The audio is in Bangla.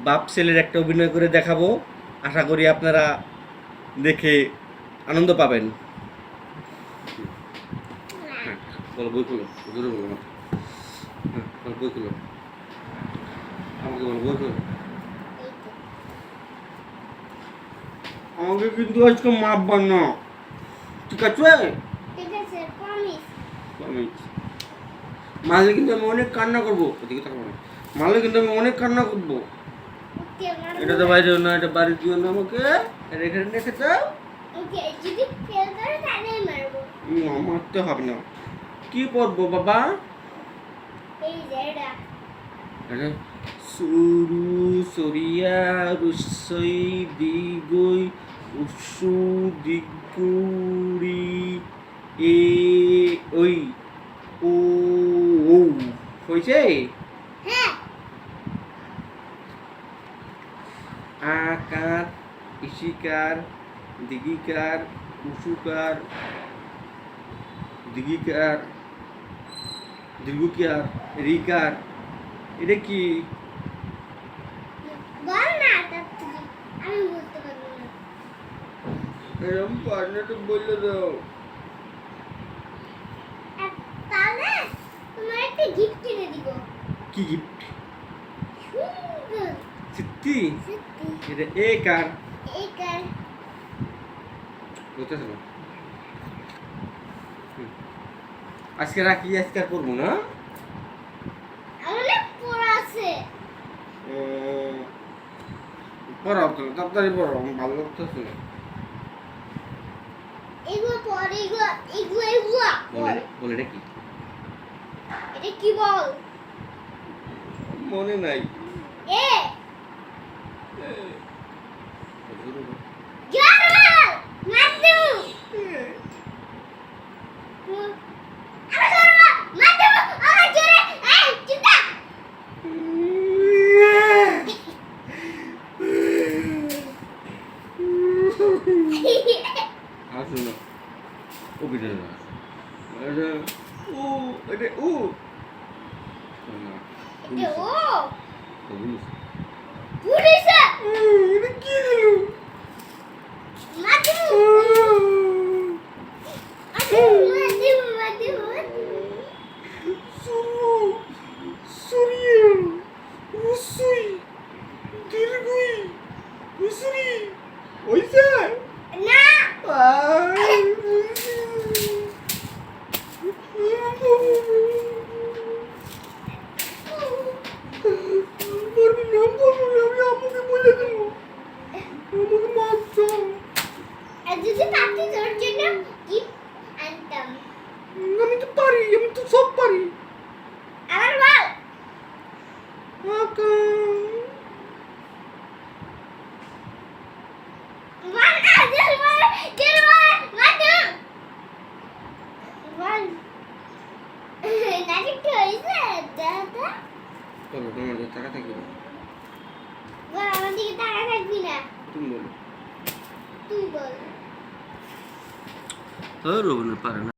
বাপ ছেলের একটা অভিনয় করে দেখাবো। আশা করি আপনারা দেখে আনন্দ পাবেন। বলো, বই খুলো, জোরে বলো। বই খুলো, আমাকে বলো, বই খুলো। আমাকে কিন্তু আজকে মাপবা না, ঠিক আছে? মারলে কিন্তু আমি অনেক কান্না করবো। ওদিকে তাকাবো না। মারলে কিন্তু আমি অনেক কান্না করবো। এটা তো বাইরে না, এটা বাড়ির দিও না আমাকে। এটা এখানে রেখে দাও। মারতে হবে না। কি পড়বো বাবা? এটা সুরু সরিয়া রুসই দিগই উসু দিগুড়ি এ ওই ও ও হয়েছে? আকার ইশিকার দিগিকার উসুকার দিগিকার দীর্ঘকার রিকার। এটা কি? এরকম পারলে তো বললে দাও। কি গিফট? সত্যি? এটা এ কার? বুঝতেছ না? আজকে রাখি, আজকে আর পড়বো না। পড়াও তো, তাড়াতাড়ি পড়াও, ভালো লাগতেছে না। বলে এটা কি? এটা কি বল? মনে নাই। আসো না, ও বিদায় না। এটা ও, এটা ও না, এটা কি দিল? আমি তো পারি, আমি তো সব পারি। চলো, তোমার টাকা থাকবে না। তুমি বলো। তুই বল। রবীন্দ্র পারে না।